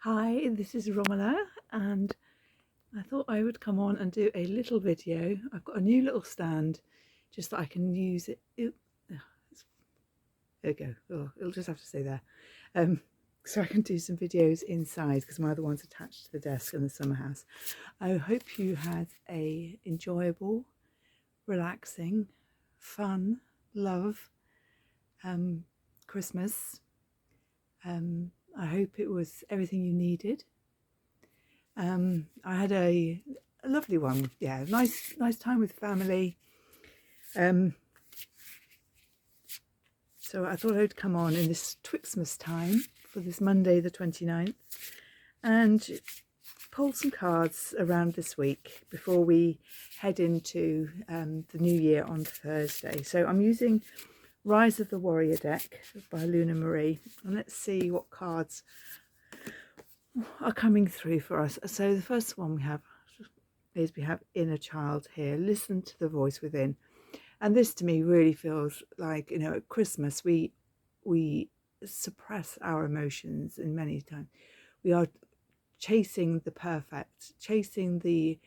Hi, this is Romella, and I thought I would come on and do a little video. I've got a new little stand just that I can use it. There we go. Oh, it'll just have to stay there. So I can do some videos inside because my other one's attached to the desk in the summer house. I hope you had a enjoyable, relaxing, fun, love Christmas. I hope it was everything you needed. I had a lovely one, yeah, nice time with family. So I thought I'd come on in this Twixmas time for this Monday the 29th and pull some cards around this week before we head into the new year on Thursday. So I'm using Rise of the Warrior deck by Luna Marie, and let's see what cards are coming through for us. So the first one we have inner child here. Listen to the voice within. And this to me really feels like, you know, at Christmas we suppress our emotions in many times. We are chasing the perfect, chasing the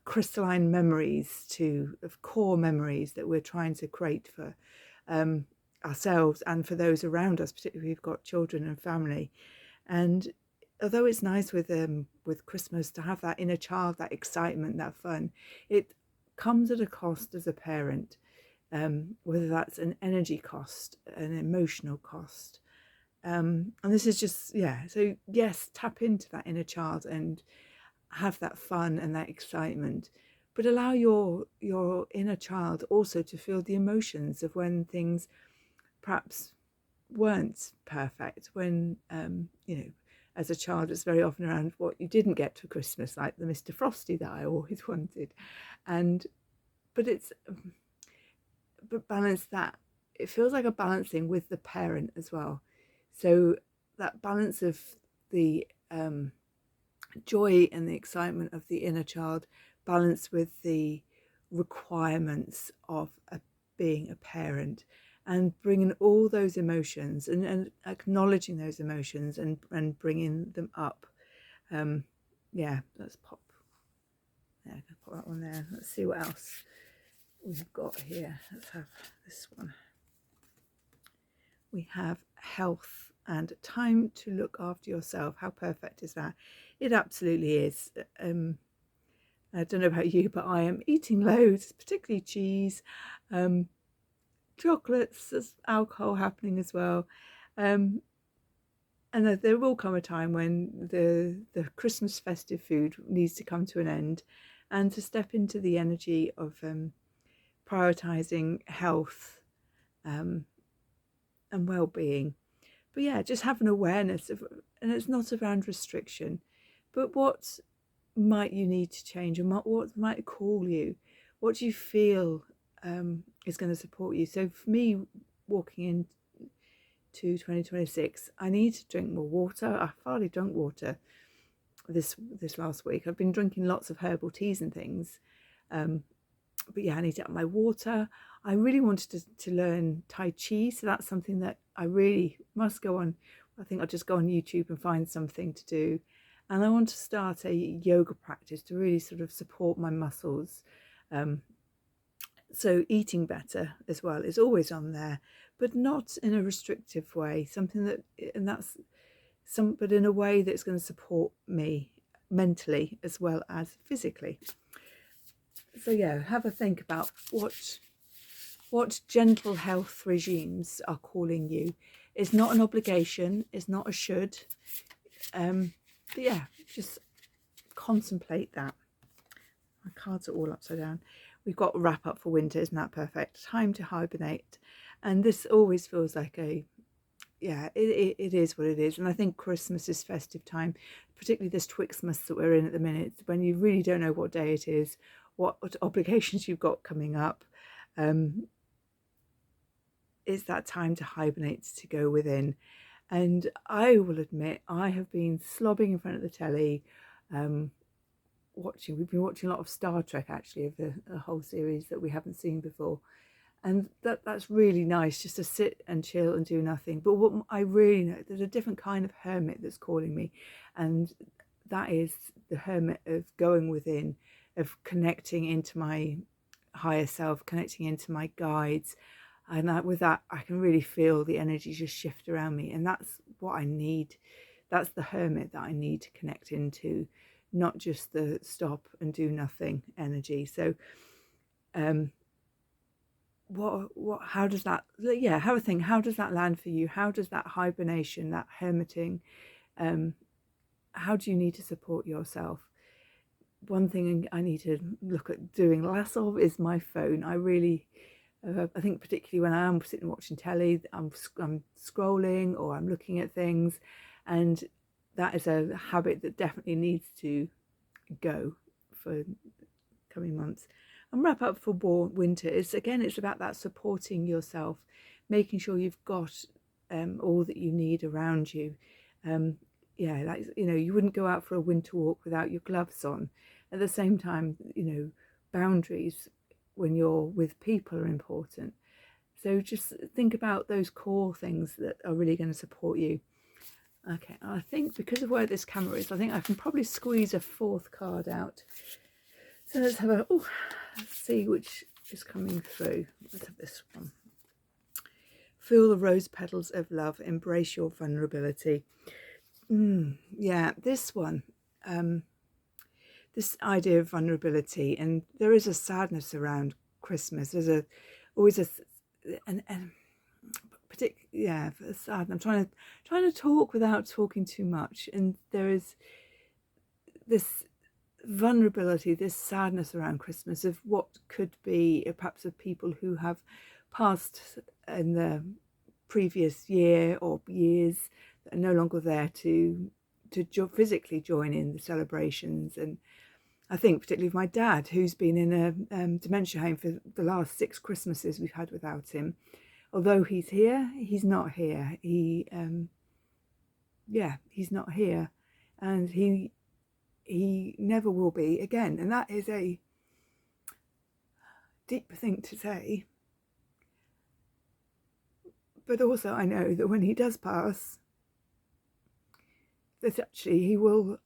crystalline memories of core memories that we're trying to create for ourselves and for those around us, particularly if we've got children and family. And although it's nice with Christmas to have that inner child, that excitement, that fun, it comes at a cost as a parent, whether that's an energy cost, an emotional cost. And this is just, yeah, so yes, tap into that inner child and have that fun and that excitement, but allow your inner child also to feel the emotions of when things perhaps weren't perfect, when you know, as a child it's very often around what you didn't get for Christmas, like the Mr. Frosty that I always wanted. But balance that, it feels like a balancing with the parent as well. So that balance of the joy and the excitement of the inner child balanced with the requirements of being a parent, and bringing all those emotions and acknowledging those emotions and bringing them up. Yeah, let's pop that one there. Let's see what else we've got here. Let's have this one. We have health and time to look after yourself. How perfect is that? It absolutely is. I don't know about you, but I am eating loads, particularly cheese, chocolates, there's alcohol happening as well. And there will come a time when the Christmas festive food needs to come to an end, and to step into the energy of prioritizing health and well-being. But yeah, just have an awareness of, and it's not around restriction, but what might you need to change, and what might call you, what do you feel is going to support you. So for me, walking into 2026, I need to drink more water. I've hardly drunk water this last week. I've been drinking lots of herbal teas and things, but yeah, I need to up my water. I really wanted to learn Tai Chi, so that's something that I really must go on. I think I'll just go on YouTube and find something to do. And I want to start a yoga practice to really sort of support my muscles. So eating better as well is always on there, but not in a restrictive way. But in a way that's going to support me mentally as well as physically. So yeah, have a think about what gentle health regimes are calling you. It's not an obligation, it's not a should. But yeah, just contemplate that. My cards are all upside down. We've got wrap up for winter, isn't that perfect? Time to hibernate. And this always feels like it is what it is. And I think Christmas is festive time, particularly this Twixmas that we're in at the minute, when you really don't know what day it is, what obligations you've got coming up. It's that time to hibernate, to go within. And I will admit, I have been slobbing in front of the telly, we've been watching a lot of Star Trek, actually, of the whole series that we haven't seen before. And that's really nice, just to sit and chill and do nothing. But what I really know, there's a different kind of hermit that's calling me, and that is the hermit of going within, of connecting into my higher self, connecting into my guides. And with that, I can really feel the energy just shift around me, and that's what I need. That's the hermit that I need to connect into, not just the stop and do nothing energy. So how does that, yeah, have a think, how does that land for you? How does that hibernation, that hermiting, how do you need to support yourself? One thing I need to look at doing less of is my phone. I really I think particularly when I am sitting watching telly, I'm scrolling or I'm looking at things, and that is a habit that definitely needs to go for coming months. And wrap up for winter. It's about that supporting yourself, making sure you've got all that you need around you. Yeah, like, you wouldn't go out for a winter walk without your gloves on. At the same time, boundaries when you're with people are important. So just think about those core things that are really going to support you. Okay, I think because of where this camera is, I think I can probably squeeze a fourth card out. So let's see which is coming through. Let's have this one. Feel the rose petals of love, embrace your vulnerability. Yeah, this one, this idea of vulnerability, and there is a sadness around Christmas. There's always a sad. I'm trying to talk without talking too much, and there is this vulnerability, this sadness around Christmas of what could be perhaps of people who have passed in the previous year or years that are no longer there to physically join in the celebrations. And I think particularly of my dad, who's been in a dementia home for the last 6 Christmases we've had without him. Although he's here, he's not here. He's not here, and he never will be again. And that is a deep thing to say. But also I know that when he does pass, that actually he will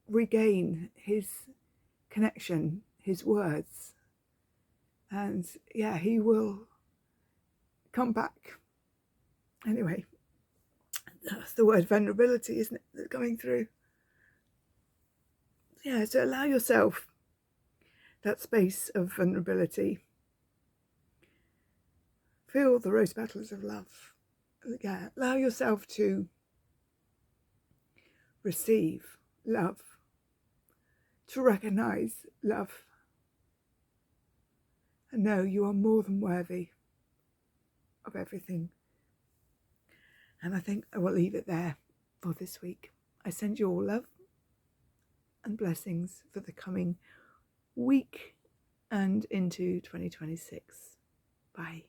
regain his connection, his words, and yeah, he will come back. Anyway, that's the word vulnerability, isn't it, that's coming through. Yeah, so allow yourself that space of vulnerability. Feel the rose petals of love. Yeah, allow yourself to receive love, to recognize love, and know you are more than worthy of everything. And I think I will leave it there for this week. I send you all love and blessings for the coming week and into 2026. Bye.